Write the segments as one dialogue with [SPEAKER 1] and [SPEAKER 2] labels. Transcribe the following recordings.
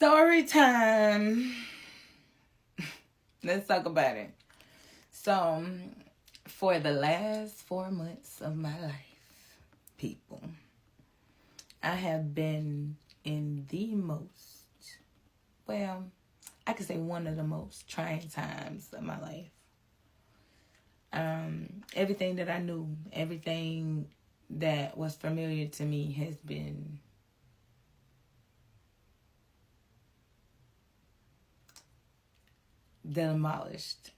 [SPEAKER 1] Story time. Let's talk about it. So, for the last 4 months of my life, people, I have been in the most, well, I could say one of the most trying times of my life. Everything that I knew, everything that was familiar to me has been demolished.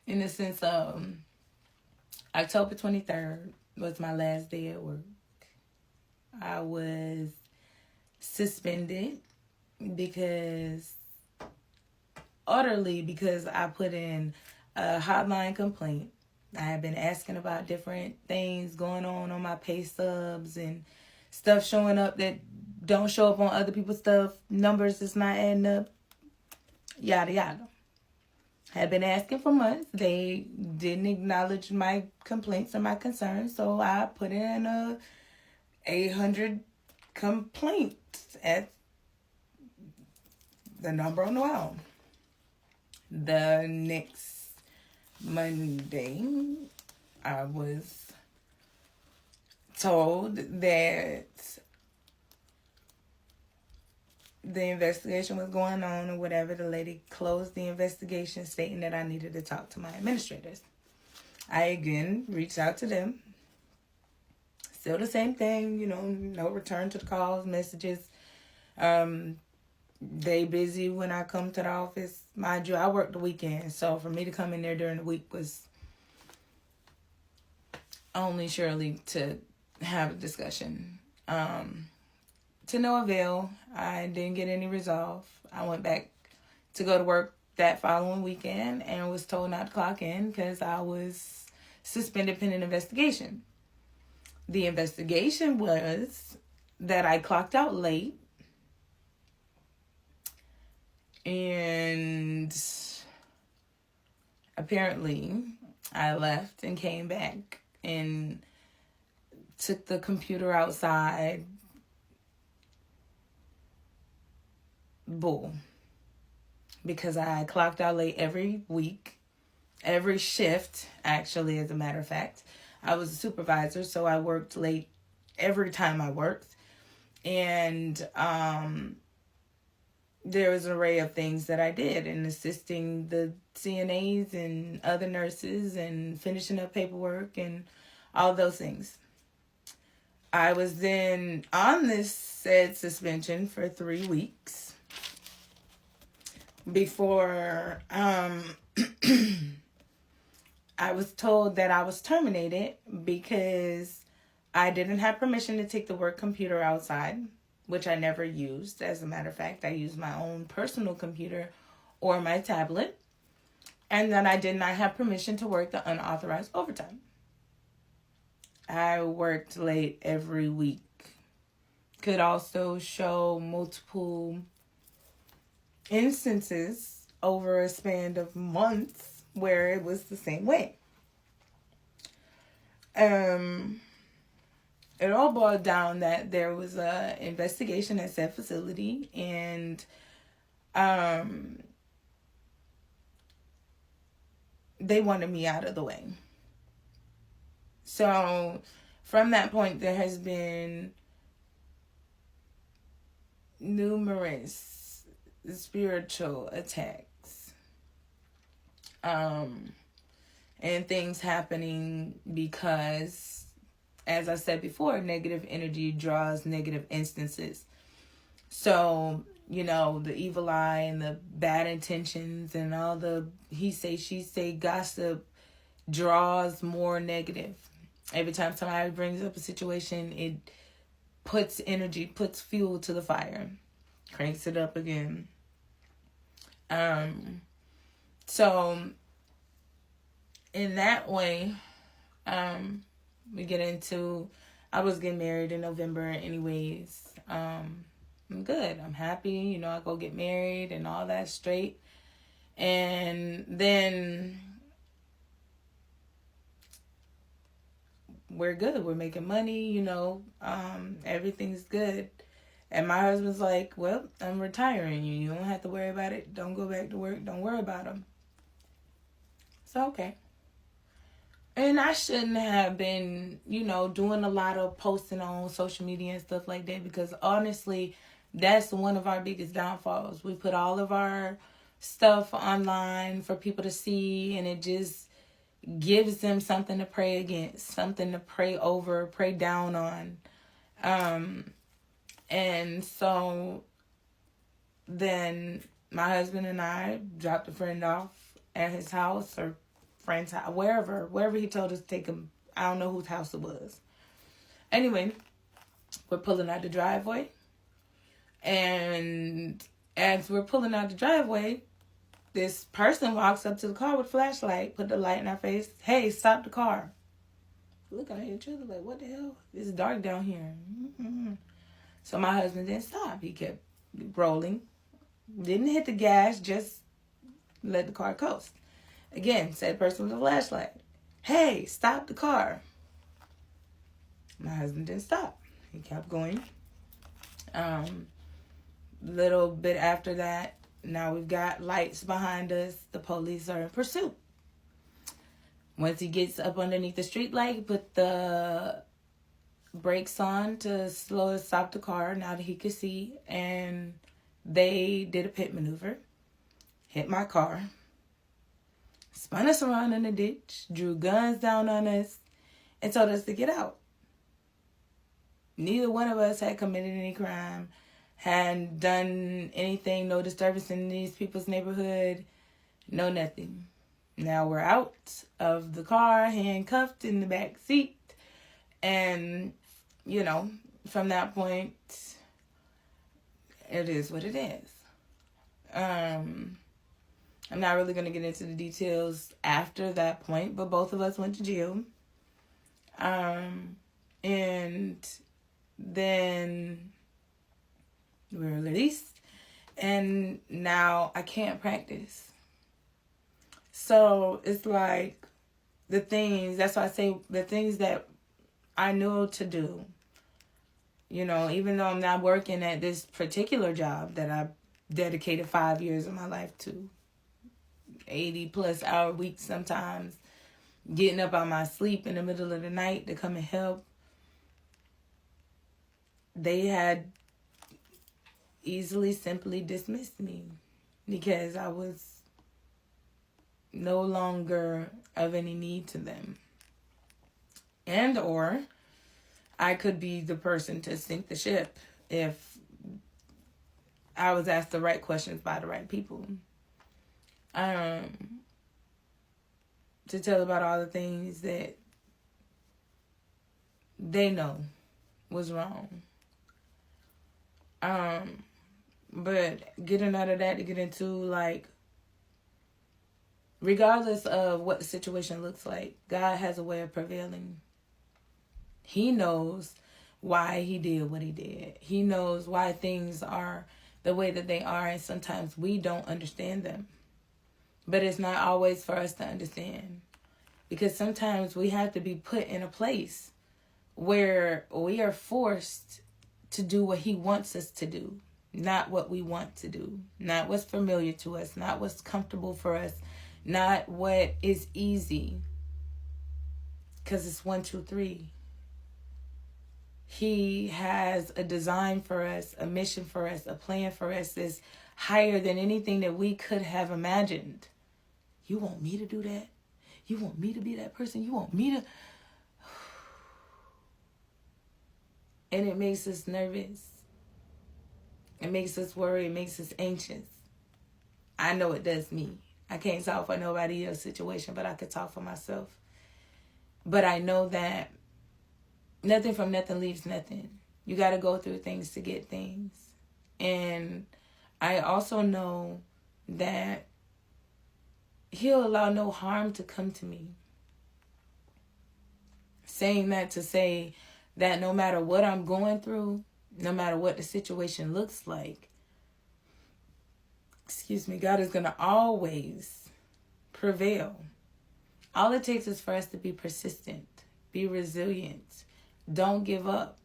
[SPEAKER 1] In the sense of October 23rd was my last day at work. I was suspended because I put in a hotline complaint. I had been asking about different things going on my pay stubs and stuff showing up that don't show up on other people's stuff. Numbers that's not adding up. Yada yada. Had been asking for months. They didn't acknowledge my complaints or my concerns, so I put in 800 complaints at the number on the wall. The next Monday, I was told that the investigation was going on or whatever. The lady closed the investigation, stating that I needed to talk to my administrators. I again reached out to them. Still the same thing, no return to the calls, messages. They busy when I come to the office. Mind you, I work the weekend, so for me to come in there during the week was only surely to have a discussion. To no avail. I didn't get any resolve. I went back to go to work that following weekend and was told not to clock in because I was suspended pending investigation. The investigation was that I clocked out late and apparently I left and came back and took the computer outside. Bull. Because I clocked out late every week, every shift, actually, as a matter of fact. I was a supervisor, so I worked late every time I worked. And there was an array of things that I did in assisting the CNAs and other nurses and finishing up paperwork and all those things. I was then on this said suspension for 3 weeks before I was told that I was terminated because I didn't have permission to take the work computer outside, which I never used. As a matter of fact, I used my own personal computer or my tablet, and that I did not have permission to work the unauthorized overtime. I worked late every week. Could also show multiple instances over a span of months where it was the same way. It all boiled down that there was a investigation at said facility, and they wanted me out of the way. So from that point, there has been numerous spiritual attacks and things happening because, as I said before, negative energy draws negative instances. So, the evil eye and the bad intentions and all the he say, she say gossip draws more negative. Every time somebody brings up a situation, it puts fuel to the fire, cranks it up again. So in that way, we get into, I was getting married in November anyways. I'm good. I'm happy. I go get married and all that straight. And then we're good. We're making money, everything's good. And my husband's like, well, I'm retiring you. You don't have to worry about it. Don't go back to work. Don't worry about them. So, okay. And I shouldn't have been, doing a lot of posting on social media and stuff like that, because honestly, that's one of our biggest downfalls. We put all of our stuff online for people to see, and it just gives them something to pray against, something to pray over, pray down on. And so then my husband and I dropped a friend off at his house, or friend's house, wherever he told us to take him. I don't know whose house it was. Anyway, we're pulling out the driveway. And as we're pulling out the driveway, this person walks up to the car with a flashlight, put the light in our face. Hey, stop the car. Looking at each other like, what the hell? It's dark down here. Mm-hmm. So my husband didn't stop. He kept rolling. Didn't hit the gas, just let the car coast. Again, said person with a flashlight. Hey, stop the car. My husband didn't stop. He kept going. Little bit after that, now we've got lights behind us. The police are in pursuit. Once he gets up underneath the street light, he put the brakes on to stop the car now that he could see. And they did a pit maneuver, hit my car, spun us around in the ditch, drew guns down on us, and told us to get out. Neither one of us had committed any crime, hadn't done anything, no disturbance in these people's neighborhood, no nothing. Now we're out of the car, handcuffed in the back seat, and, from that point, it is what it is. I'm not really going to get into the details after that point, but both of us went to jail. And then we were released, and now I can't practice. So it's like that's why I say the things that I knew to do, even though I'm not working at this particular job that I dedicated 5 years of my life to, 80 plus hour weeks sometimes, getting up out my sleep in the middle of the night to come and help. They had simply dismissed me because I was no longer of any need to them. And or I could be the person to sink the ship if I was asked the right questions by the right people. To tell about all the things that they know was wrong. But getting out of that to get into regardless of what the situation looks like, God has a way of prevailing. He knows why he did what he did. He knows why things are the way that they are, and sometimes we don't understand them. But it's not always for us to understand, because sometimes we have to be put in a place where we are forced to do what he wants us to do, not what we want to do, not what's familiar to us, not what's comfortable for us, not what is easy, because it's 1, 2, 3. He has a design for us, a mission for us, a plan for us that's higher than anything that we could have imagined. You want me to do that? You want me to be that person? You want me to... And it makes us nervous. It makes us worry. It makes us anxious. I know it does me. I can't talk for nobody else's situation, but I could talk for myself. But I know that nothing from nothing leaves nothing. You got to go through things to get things. And I also know that he'll allow no harm to come to me. Saying that to say that no matter what I'm going through, no matter what the situation looks like, God is going to always prevail. All it takes is for us to be persistent, be resilient, don't give up.